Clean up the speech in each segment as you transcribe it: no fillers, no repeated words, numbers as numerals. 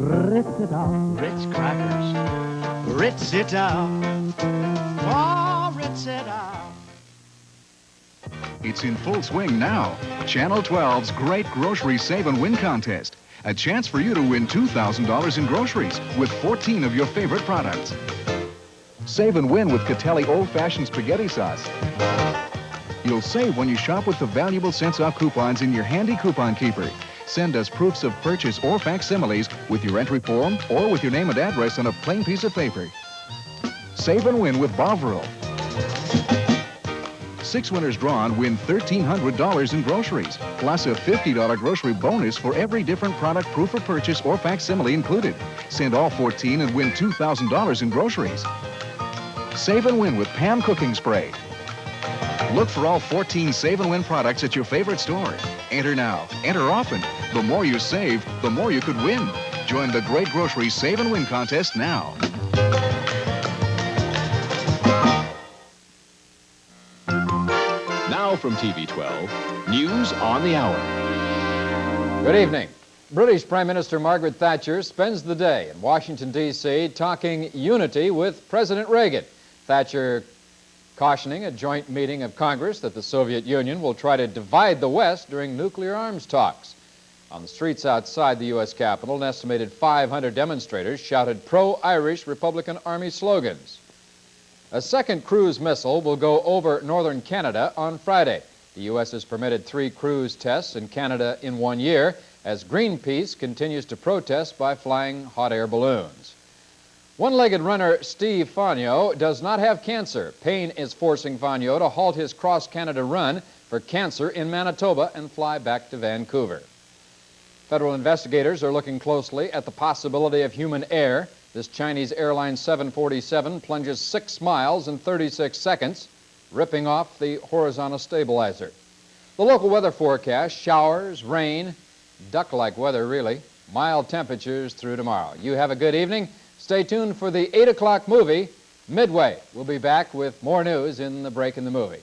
Ritz it out. Ritz crackers. Ritz it out. Oh, Ritz it out. It's in full swing now. Channel 12's Great Grocery Save and Win Contest. A chance for you to win $2,000 in groceries with 14 of your favorite products. Save and win with Catelli Old-Fashioned Spaghetti Sauce. You'll save when you shop with the valuable cents-off coupons in your handy coupon keeper. Send us proofs of purchase or facsimiles with your entry form or with your name and address on a plain piece of paper. Save and win with Bovril. 6 winners drawn win $1,300 in groceries, plus a $50 grocery bonus for every different product proof of purchase or facsimile included. Send all 14 and win $2,000 in groceries. Save and win with Pam Cooking Spray. Look for all 14 Save and Win products at your favorite store. Enter now. Enter often. The more you save, the more you could win. Join the Great Grocery Save and Win contest now. Now from TV 12, News on the Hour. Good evening. British Prime Minister Margaret Thatcher spends the day in Washington, D.C. talking unity with President Reagan. Thatcher cautioning a joint meeting of Congress that the Soviet Union will try to divide the West during nuclear arms talks. On the streets outside the U.S. Capitol, an estimated 500 demonstrators shouted pro-Irish Republican Army slogans. A second cruise missile will go over northern Canada on Friday. The U.S. has permitted 3 cruise tests in Canada in 1 year as Greenpeace continues to protest by flying hot air balloons. One-legged runner Steve Fagno does not have cancer. Pain is forcing Fagno to halt his cross-Canada run for cancer in Manitoba and fly back to Vancouver. Federal investigators are looking closely at the possibility of human error. This Chinese airline 747 plunges 6 miles in 36 seconds, ripping off the horizontal stabilizer. The local weather forecast: showers, rain, duck-like weather really, mild temperatures through tomorrow. You have a good evening. Stay tuned for the 8 o'clock movie, Midway. We'll be back with more news in the break in the movie.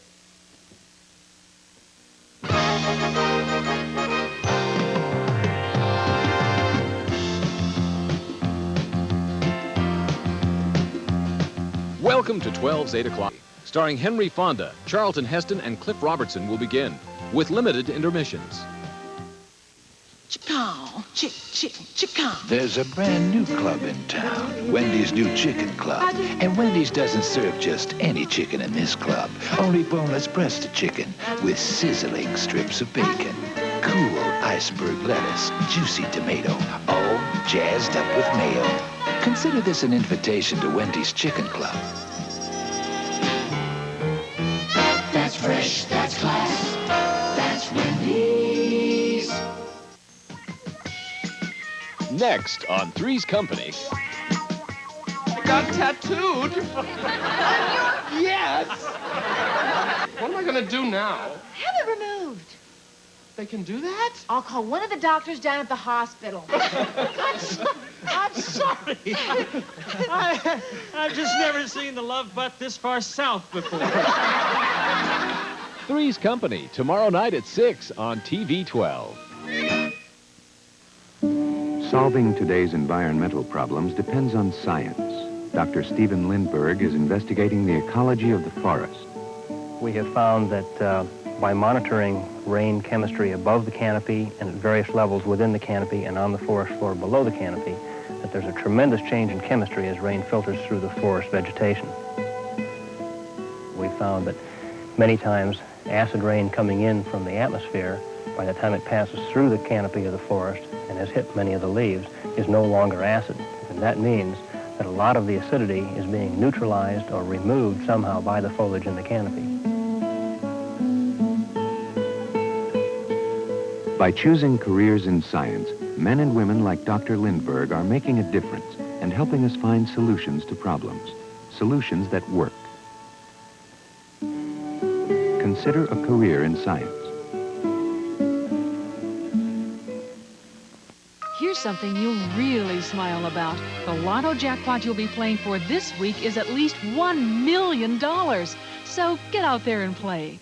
Welcome to 12's 8 o'clock. Starring Henry Fonda, Charlton Heston, and Cliff Robertson will begin with limited intermissions. Chicken, chicken. There's a brand new club in town, Wendy's New Chicken Club. And Wendy's doesn't serve just any chicken in this club, only boneless breasted chicken with sizzling strips of bacon, cool iceberg lettuce, juicy tomato, all jazzed up with mayo. Consider this an invitation to Wendy's Chicken Club. That's fresh, that's class, that's Wendy's. Next on Three's Company. I got tattooed. Yes. What am I going to do now? Have it removed. They can do that? I'll call one of the doctors down at the hospital. I'm sorry. I've just never seen the love butt this far south before. Three's Company, tomorrow night at 6 on TV 12. Solving today's environmental problems depends on science. Dr. Stephen Lindbergh is investigating the ecology of the forest. We have found that by monitoring rain chemistry above the canopy and at various levels within the canopy and on the forest floor below the canopy, that there's a tremendous change in chemistry as rain filters through the forest vegetation. We found that many times acid rain coming in from the atmosphere, by the time it passes through the canopy of the forest and has hit many of the leaves, is no longer acid. And that means that a lot of the acidity is being neutralized or removed somehow by the foliage in the canopy. By choosing careers in science, men and women like Dr. Lindbergh are making a difference and helping us find solutions to problems, solutions that work. Consider a career in science. Here's something you'll really smile about. The lotto jackpot you'll be playing for this week is at least $1 million. So get out there and play.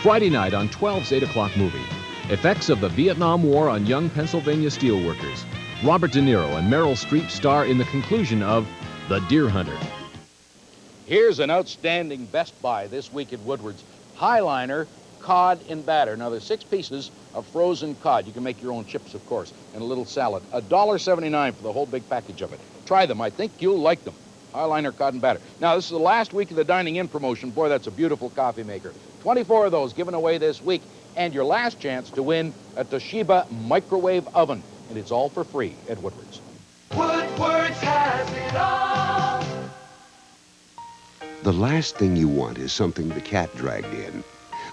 Friday night on 12's 8 o'clock movie. Effects of the Vietnam War on young Pennsylvania steelworkers. Robert De Niro and Meryl Streep star in the conclusion of The Deer Hunter. Here's an outstanding Best Buy this week at Woodward's. Highliner cod in batter. Now, there's 6 pieces of frozen cod. You can make your own chips, of course, and a little salad. $1.79 for the whole big package of it. Try them. I think you'll like them. Highliner cod and batter. Now, this is the last week of the Dining In promotion. Boy, that's a beautiful coffee maker. 24 of those given away this week. And your last chance to win a Toshiba microwave oven. And it's all for free at Woodward's. Woodward's has it all. The last thing you want is something the cat dragged in,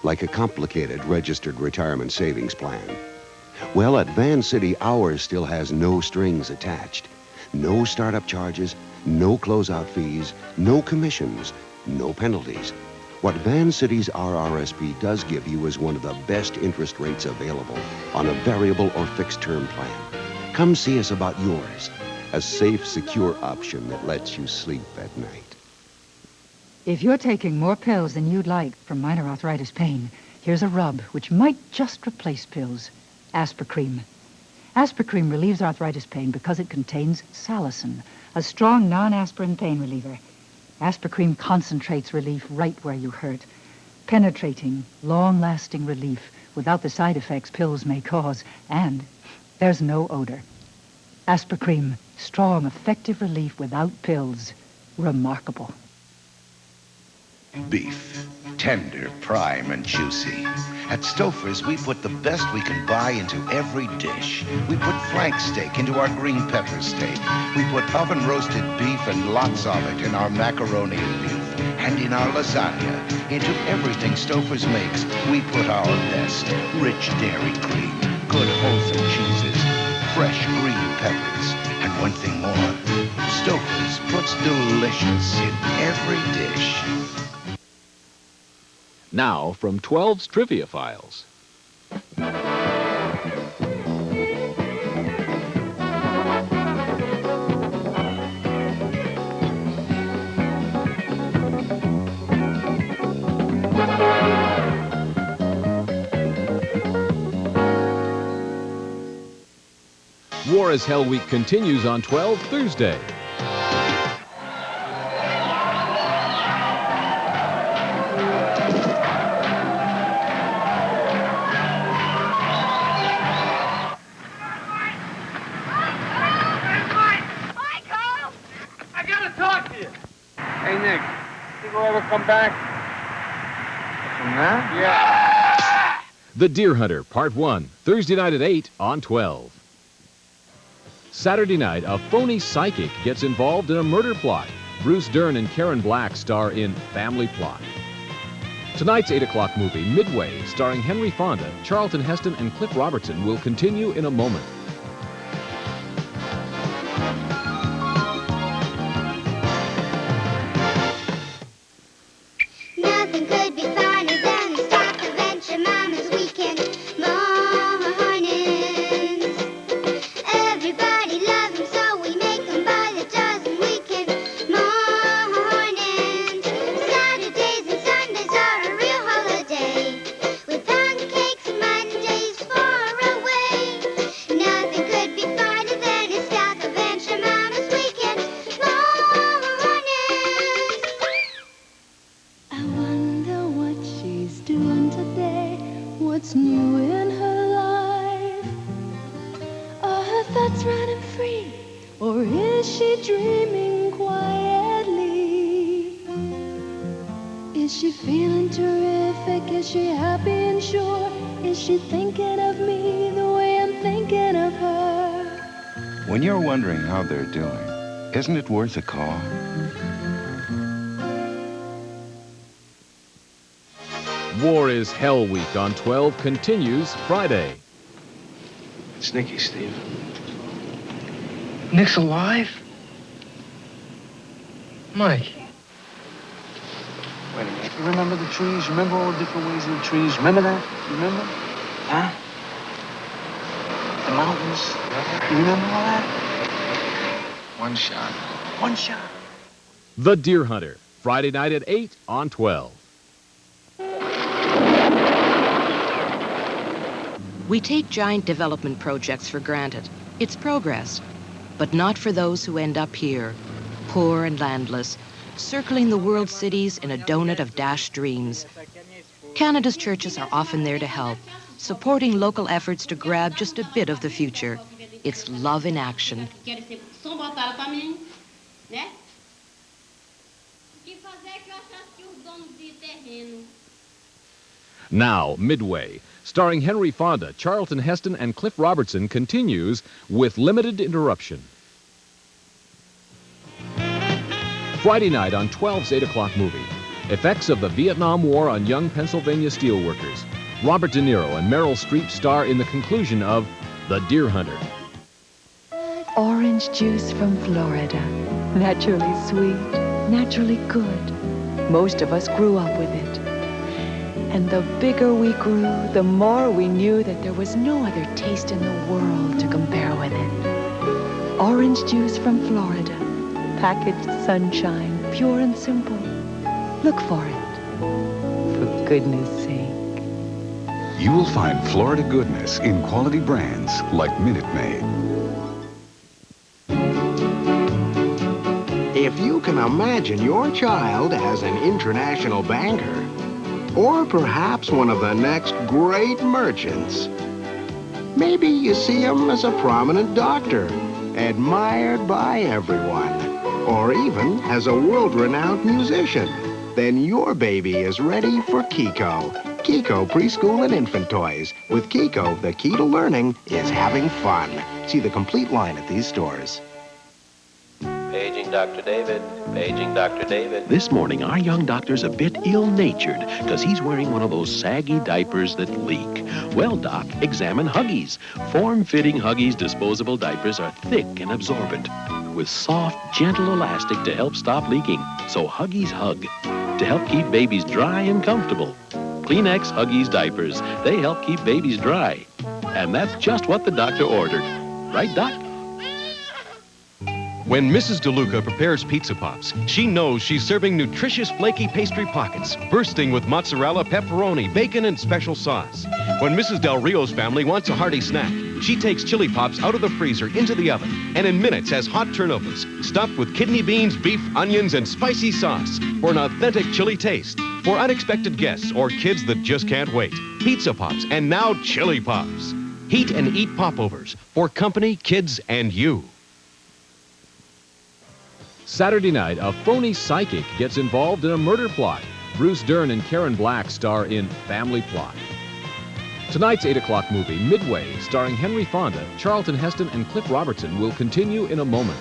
like a complicated registered retirement savings plan. Well, at Van City, ours still has no strings attached. No startup charges, no closeout fees, no commissions, no penalties. What Van City's RRSP does give you is one of the best interest rates available on a variable or fixed term plan. Come see us about yours. A safe, secure option that lets you sleep at night. If you're taking more pills than you'd like for minor arthritis pain, here's a rub which might just replace pills. Aspercreme. Aspercreme relieves arthritis pain because it contains salicin, a strong non-aspirin pain reliever. Aspercreme concentrates relief right where you hurt. Penetrating, long-lasting relief without the side effects pills may cause. And there's no odor. Aspercreme, strong, effective relief without pills. Remarkable. Beef, tender, prime, and juicy. At Stouffer's, we put the best we can buy into every dish. We put flank steak into our green pepper steak. We put oven-roasted beef and lots of it in our macaroni and beef. And in our lasagna. Into everything Stouffer's makes, we put our best. Rich dairy cream, good wholesome cheeses, fresh green peppers. And one thing more, Stouffer's puts delicious in every dish. Now, from 12's Trivia Files. War is Hell Week continues on 12 Thursday. Come back. From that? Yeah. The Deer Hunter, Part 1, Thursday night at 8 on 12. Saturday night, a phony psychic gets involved in a murder plot. Bruce Dern and Karen Black star in Family Plot. Tonight's 8 o'clock movie, Midway, starring Henry Fonda, Charlton Heston, and Cliff Robertson, will continue in a moment. Nothing could be finer than the stock adventure Mama's weekend mornings. Everybody loves them, so we make them by the dozen. Weekend mornings. Saturdays and Sundays are a real holiday, with pancakes Mondays far away. Nothing could be finer than a stock adventure Mama's weekend mornings. I wonder what she's doing today, what's new in her life. Are her thoughts running free, or is she dreaming quietly? Is she feeling terrific, is she happy and sure? Is she thinking of me the way I'm thinking of her? When you're wondering how they're doing, isn't it worth a call? War is Hell Week on 12 continues Friday. It's Nicky, Steve. Nick's alive? Mike. Wait a minute. You remember the trees? Remember all the different ways of the trees? Remember that? You remember? Huh? The mountains? You remember all that? One shot. One shot. The Deer Hunter, Friday night at 8 on 12. We take giant development projects for granted. It's progress, but not for those who end up here, poor and landless, circling the world's cities in a donut of dashed dreams. Canada's churches are often there to help, supporting local efforts to grab just a bit of the future. It's love in action. Now, Midway, starring Henry Fonda, Charlton Heston, and Cliff Robertson, continues with limited interruption. Friday night on 12's 8 o'clock movie. Effects of the Vietnam War on young Pennsylvania steelworkers. Robert De Niro and Meryl Streep star in the conclusion of The Deer Hunter. Orange juice from Florida. Naturally sweet, naturally good. Most of us grew up with it. And the bigger we grew, the more we knew that there was no other taste in the world to compare with it. Orange juice from Florida. Packaged sunshine, pure and simple. Look for it. For goodness sake. You will find Florida goodness in quality brands like Minute Maid. If you can imagine your child as an international banker, or perhaps one of the next great merchants, maybe you see him as a prominent doctor, admired by everyone, or even as a world-renowned musician, then your baby is ready for Kiko. Kiko Preschool and Infant Toys. With Kiko, the key to learning is having fun. See the complete line at these stores. Paging Dr. David. Paging Dr. David. This morning, our young doctor's a bit ill-natured because he's wearing one of those saggy diapers that leak. Well, Doc, examine Huggies. Form-fitting Huggies disposable diapers are thick and absorbent with soft, gentle elastic to help stop leaking. So Huggies hug to help keep babies dry and comfortable. Kleenex Huggies diapers. They help keep babies dry. And that's just what the doctor ordered. Right, Doc? When Mrs. DeLuca prepares Pizza Pops, she knows she's serving nutritious, flaky pastry pockets, bursting with mozzarella, pepperoni, bacon, and special sauce. When Mrs. Del Rio's family wants a hearty snack, she takes Chili Pops out of the freezer into the oven, and in minutes has hot turnovas, stuffed with kidney beans, beef, onions, and spicy sauce for an authentic chili taste. For unexpected guests or kids that just can't wait, Pizza Pops, and now Chili Pops. Heat and eat popovers for company, kids, and you. Saturday night, a phony psychic gets involved in a murder plot. Bruce Dern and Karen Black star in Family Plot. Tonight's 8 o'clock movie, Midway, starring Henry Fonda, Charlton Heston, and Cliff Robertson, will continue in a moment.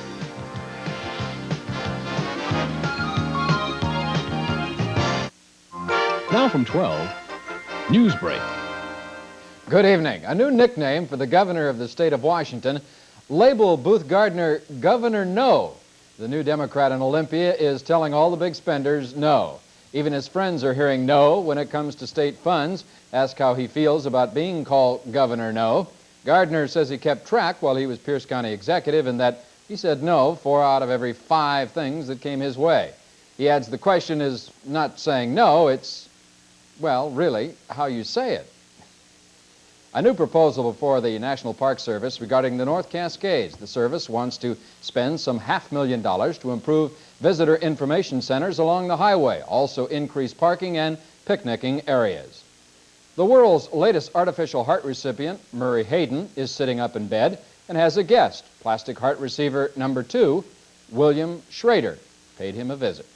Now from 12, News Break. Good evening. A new nickname for the governor of the state of Washington. Label Booth Gardner Governor No. The new Democrat in Olympia is telling all the big spenders no. Even his friends are hearing no when it comes to state funds. Ask how he feels about being called Governor No. Gardner says he kept track while he was Pierce County executive and that he said no 4 out of every 5 things that came his way. He adds the question is not saying no, it's, well, really, how you say it. A new proposal before the National Park Service regarding the North Cascades. The service wants to spend some $500,000 to improve visitor information centers along the highway, also increase parking and picnicking areas. The world's latest artificial heart recipient, Murray Hayden, is sitting up in bed and has a guest. Plastic heart receiver number 2, William Schrader, paid him a visit.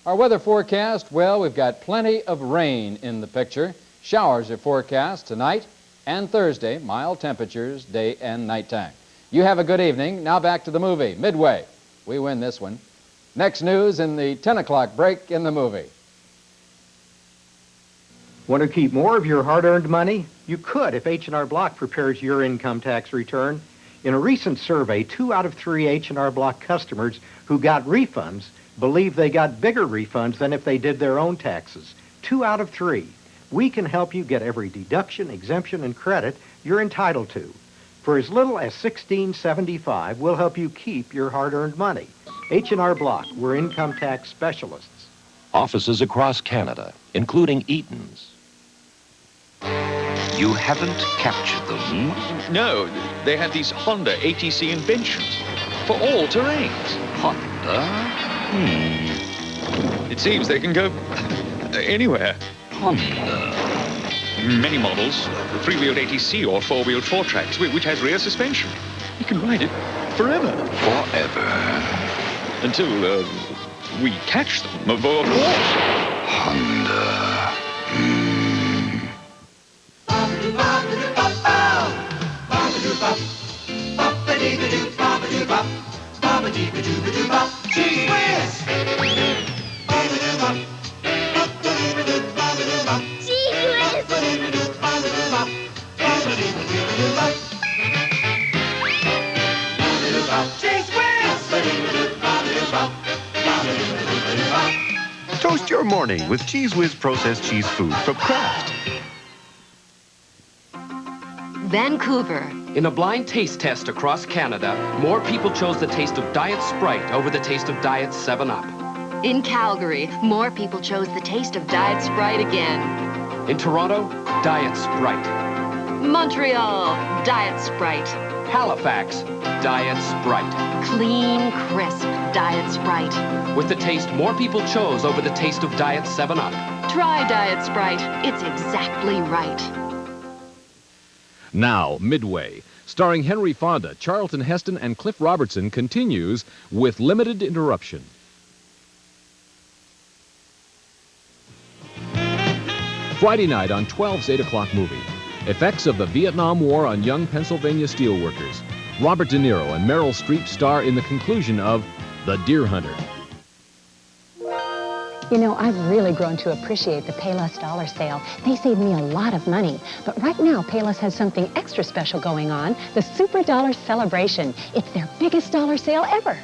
Our weather forecast, well, we've got plenty of rain in the picture. Showers are forecast tonight and Thursday, mild temperatures day and nighttime. You have a good evening. Now back to the movie, Midway. We win this one. Next news in the 10 o'clock break in the movie. Want to keep more of your hard-earned money? You could if H&R Block prepares your income tax return. In a recent survey, 2 out of 3 H&R Block customers who got refunds believe they got bigger refunds than if they did their own taxes. 2 out of 3. We can help you get every deduction, exemption, and credit you're entitled to. For as little as $16.75, we'll help you keep your hard-earned money. H&R Block, we're income tax specialists. Offices across Canada, including Eaton's. You haven't captured them? No, they had these Honda ATC inventions for all terrains. Honda? It seems they can go anywhere. Honda. Many models, three-wheeled ATC or four-wheeled four-tracks, which has rear suspension. You can ride it forever. Forever. Until we catch them, of course. Honda. Gee whiz! Toast your morning with Cheese Whiz processed cheese food from Kraft. Vancouver. In a blind taste test across Canada, more people chose the taste of Diet Sprite over the taste of Diet 7-Up. In Calgary, more people chose the taste of Diet Sprite again. In Toronto, Diet Sprite. Montreal, Diet Sprite. Halifax, Diet Sprite. Clean, crisp Diet Sprite. With the taste more people chose over the taste of Diet 7-Up. Try Diet Sprite. It's exactly right. Now, Midway, starring Henry Fonda, Charlton Heston, and Cliff Robertson, continues with limited interruption. Friday night on 12's 8 o'clock movie. Effects of the Vietnam War on young Pennsylvania steelworkers. Robert De Niro and Meryl Streep star in the conclusion of The Deer Hunter. You know, I've really grown to appreciate the Payless Dollar Sale. They save me a lot of money. But right now, Payless has something extra special going on, the Super Dollar Celebration. It's their biggest dollar sale ever.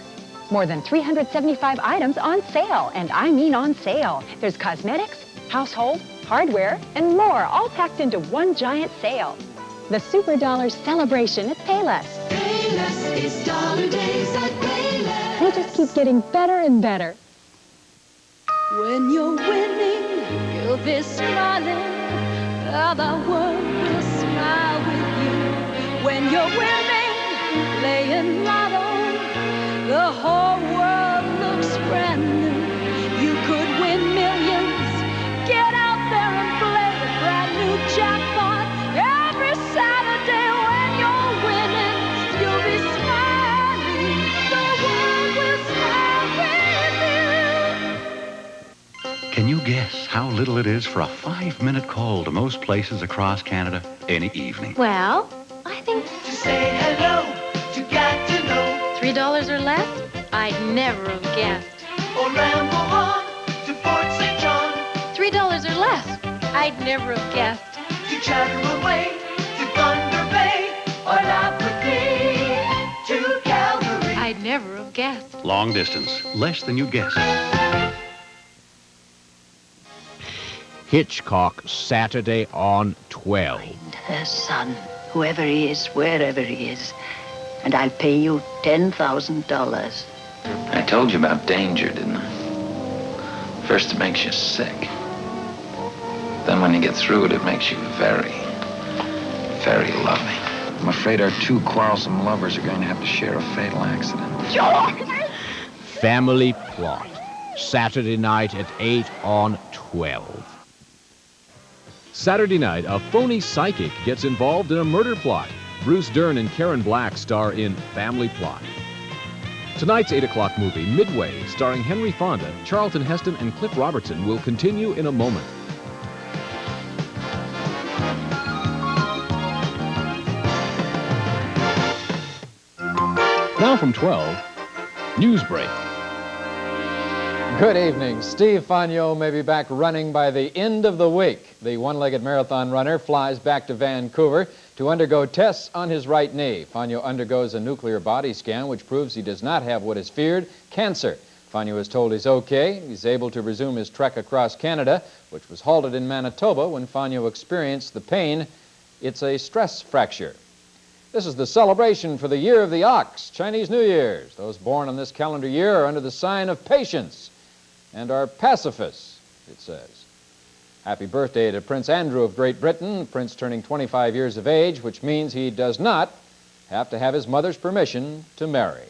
More than 375 items on sale, and I mean on sale. There's cosmetics, household, hardware, and more, all packed into one giant sale. The Super Dollar Celebration at Payless. Payless is dollar days at Payless. They just keep getting better and better. When you're winning, you'll be smiling. The world will smile with you. When you're winning, playing lotto, the whole world looks brand new. You could win millions. Get out there and play the brand new jackpot. Every Saturday when you're winning, you'll be smiling. The world will smile with you. Can you guess how little it is for a 5-minute call to most places across Canada any evening? Well, I think To say hello, to get to know, $3 or less? I'd never have guessed. or ramble on to Fort St. John, $3 or less? I'd never have guessed. to chatter away to Thunder Bay, or Labrador to Calgary. I'd never have guessed. Long distance, less than you guessed. Hitchcock, Saturday on 12. Her son, whoever he is, wherever he is, and I'll pay you $10,000. I told you about danger, didn't I? First it makes you sick. Then when you get through it, it makes you very, very loving. I'm afraid our two quarrelsome lovers are going to have to share a fatal accident. George! Family Plot, Saturday night at 8 on 12. Saturday night, a phony psychic gets involved in a murder plot. Bruce Dern and Karen Black star in Family Plot. Tonight's 8 o'clock movie, Midway, starring Henry Fonda, Charlton Heston, and Cliff Robertson, will continue in a moment. Now from 12, Newsbreak. Good evening. Steve Fonyo may be back running by the end of the week. The one-legged marathon runner flies back to Vancouver to undergo tests on his right knee. Fonyo undergoes a nuclear body scan, which proves he does not have what is feared, cancer. Fonyo is told he's okay. He's able to resume his trek across Canada, which was halted in Manitoba when Fonyo experienced the pain. It's a stress fracture. This is the celebration for the Year of the Ox, Chinese New Year's. Those born on this calendar year are under the sign of patience and are pacifists, it says. Happy birthday to Prince Andrew of Great Britain, Prince turning 25 years of age, which means he does not have to have his mother's permission to marry.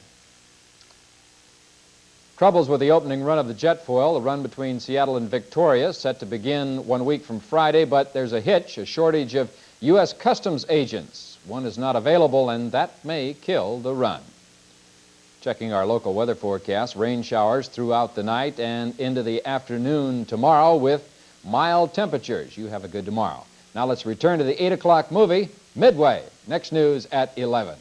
Troubles with the opening run of the Jetfoil, the run between Seattle and Victoria, set to begin 1 week from Friday, but there's a hitch, a shortage of U.S. Customs agents. One is not available, and that may kill the run. Checking our local weather forecast, rain showers throughout the night and into the afternoon tomorrow with mild temperatures. You have a good tomorrow. Now let's return to the 8 o'clock movie, Midway. Next news at 11.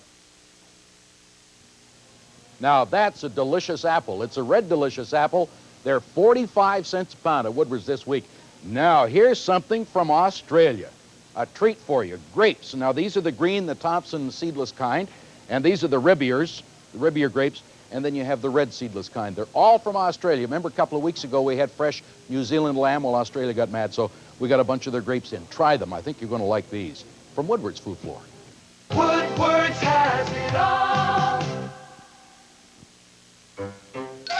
Now, that's a delicious apple. It's a red delicious apple. They're 45 cents a pound at Woodward's this week. Now, here's something from Australia. A treat for you. Grapes. Now, these are the green, the Thompson seedless kind, and these are the Ribiers, the Ribier grapes, and then you have the red seedless kind. They're all from Australia. Remember a couple of weeks ago we had fresh New Zealand lamb while Australia got mad, so we got a bunch of their grapes in. Try them. I think you're going to like these. From Woodward's Food Floor. Woodward's has it all.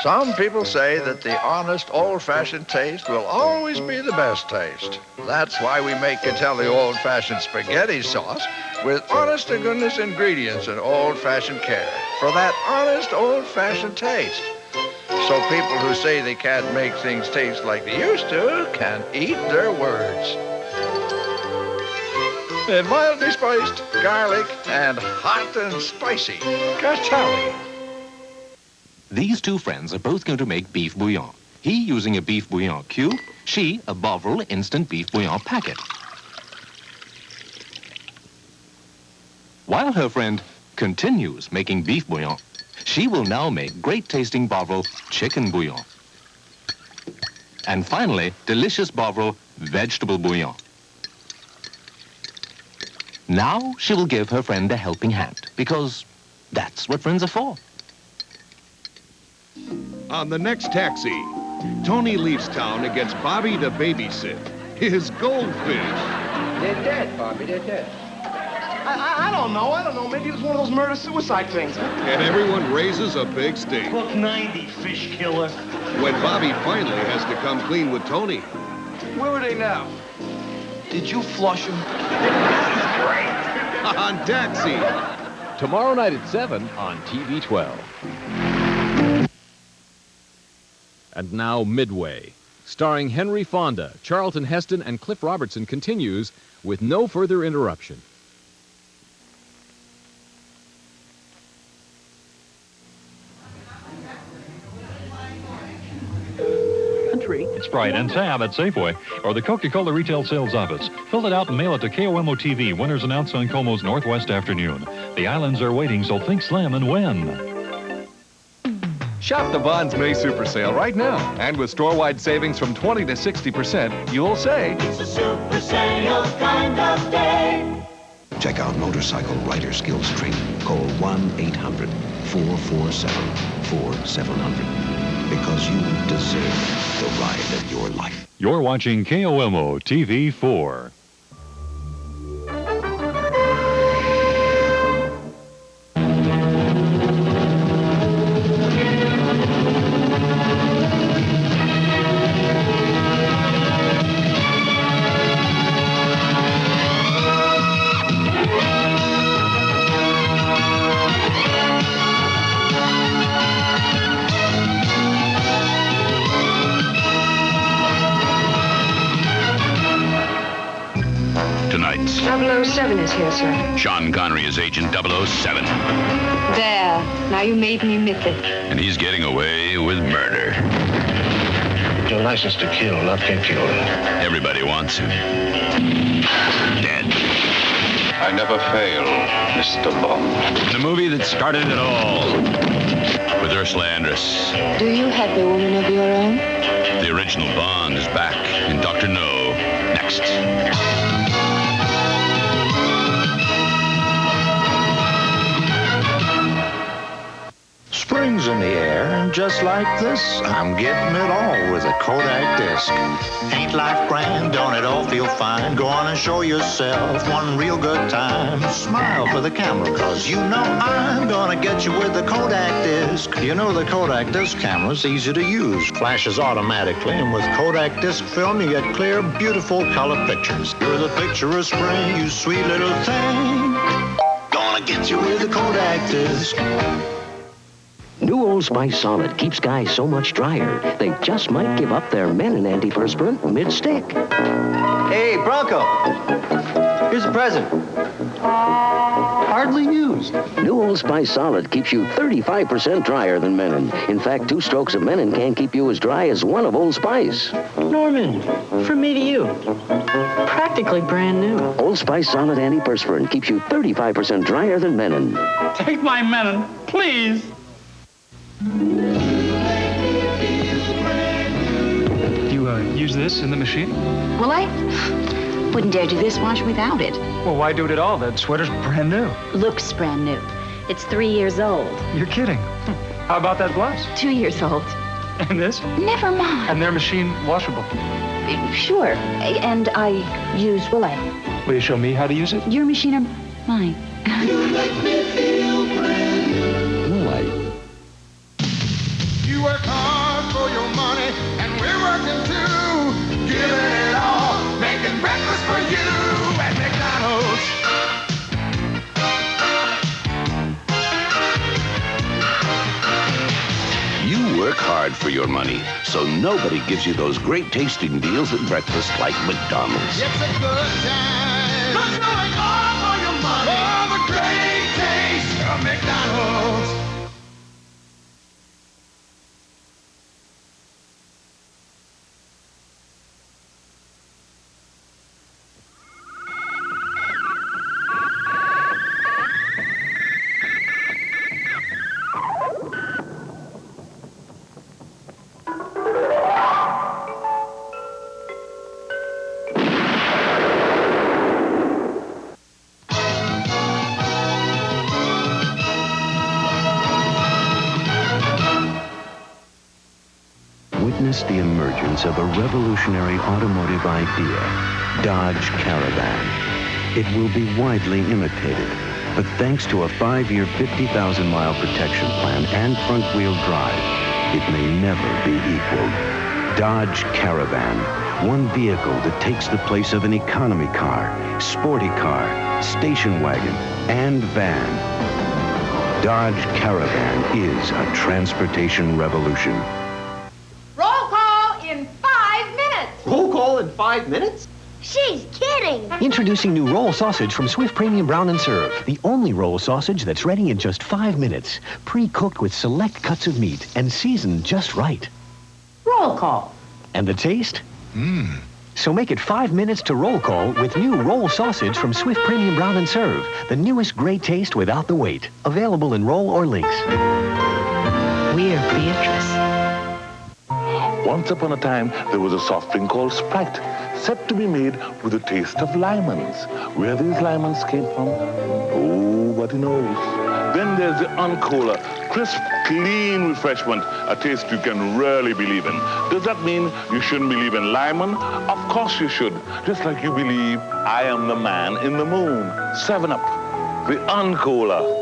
Some people say that the honest, old-fashioned taste will always be the best taste. That's why we make Catelli old-fashioned spaghetti sauce with honest-to-goodness ingredients and old-fashioned care for that honest, old-fashioned taste. So people who say they can't make things taste like they used to can eat their words. And mildly spiced, garlic, and hot and spicy Catelli. These two friends are both going to make beef bouillon. He using a beef bouillon cube, she a Bovril instant beef bouillon packet. While her friend continues making beef bouillon, she will now make great-tasting Bovril chicken bouillon. And finally, delicious Bovril vegetable bouillon. Now she will give her friend a helping hand, because that's what friends are for. On the next taxi, Tony leaves town and gets Bobby to babysit his goldfish. They're dead, Bobby, they're dead. I don't know. Maybe it was one of those murder-suicide things. And everyone raises a big stink. Book 90, fish killer. When Bobby finally has to come clean with Tony. Where are they now? Did you flush them? Great. On Taxi. Tomorrow night at 7 on TV 12. And now Midway, starring Henry Fonda, Charlton Heston, and Cliff Robertson, continues with no further interruption. It's Sprite and Tab at Safeway or the Coca-Cola Retail Sales Office. Fill it out and mail it to KOMO TV. Winners announced on Como's Northwest Afternoon. The islands are waiting, so think slam and win. Shop the Bonds May Super Sale right now. And with store-wide savings from 20 to 60%, you'll say... It's a super sale kind of day. Check out motorcycle rider skills training. Call 1-800-447-4700. Because you deserve the ride of your life. You're watching KOMO TV 4. Tonight, 007 is here, sir. Sean Connery is Agent 007. There. Now you made me miss it. And he's getting away with murder. Your license to kill, not get killed. Everybody wants him. Dead. I never fail, Mr. Bond. The movie that started it all. With Ursula Andress. Do you have a woman of your own? The original Bond is back in Dr. No. Next. Spring's in the air, and sound just like this? I'm getting it all with a Kodak disc. Ain't life grand? Don't it all feel fine? Go on and show yourself one real good time. Smile for the camera, cause you know I'm gonna get you with the Kodak disc. You know the Kodak disc camera's easy to use. Flashes automatically, and with Kodak disc film, you get clear, beautiful color pictures. You're the picture of spring, you sweet little thing. Gonna get you with the Kodak disc. New Old Spice Solid keeps guys so much drier, they just might give up their Menon antiperspirant mid-stick. Hey, Bronco, here's a present. Hardly used. New Old Spice Solid keeps you 35% drier than Menon. In fact, 2 strokes of Menon can't keep you as dry as 1 of Old Spice. Norman, from me to you. Practically brand new. Old Spice Solid antiperspirant keeps you 35% drier than Menon. Take my Menon, please. You use this in the machine? Well, I wouldn't dare do this wash without it. Well, why do it at all? That sweater's brand new. Looks brand new. It's 3 years old. You're kidding. How about that blouse? 2 years old. And this? Never mind. And they're machine washable. Sure. And I use, will I? Will you show me how to use it? Your machine or mine? You make me feel brand new. You work hard for your money, and we're working too. Giving it all, making breakfast for you at McDonald's. You work hard for your money, so nobody gives you those great tasting deals at breakfast like McDonald's. It's a good time. Cause you work hard for your money. For the great taste of McDonald's. Witness the emergence of a revolutionary automotive idea, Dodge Caravan. It will be widely imitated, but thanks to a 5-year, 50,000-mile protection plan and front-wheel drive, it may never be equaled. Dodge Caravan, one vehicle that takes the place of an economy car, sporty car, station wagon, and van. Dodge Caravan is a transportation revolution. Roll call in 5 minutes. Roll call in 5 minutes? She's kidding. Introducing new roll sausage from Swift Premium Brown and Serve. The only roll sausage that's ready in just 5 minutes. Pre-cooked with select cuts of meat and seasoned just right. Roll call. And the taste? So make it 5 minutes to roll call with new roll sausage from Swift Premium Brown and Serve. The newest great taste without the wait. Available in roll or links. We're Beatrice. Once upon a time, there was a soft drink called Sprite, said to be made with the taste of lemons. Where these lemons came from, nobody knows. Then there's the Uncola, crisp, clean refreshment, a taste you can really believe in. Does that mean you shouldn't believe in lemon? Of course you should, just like you believe I am the man in the moon. 7-Up, the Uncola.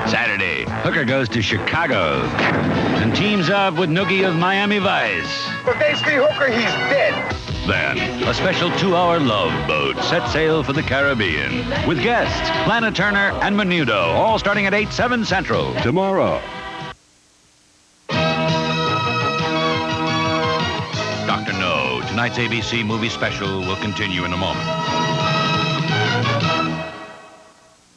Saturday, Hooker goes to Chicago and teams up with Nookie of Miami Vice. If they see Hooker, he's dead. Then, a special 2-hour love boat set sail for the Caribbean with guests Lana Turner and Menudo, all starting at 8/7 Central tomorrow. Dr. No, tonight's ABC movie special will continue in a moment.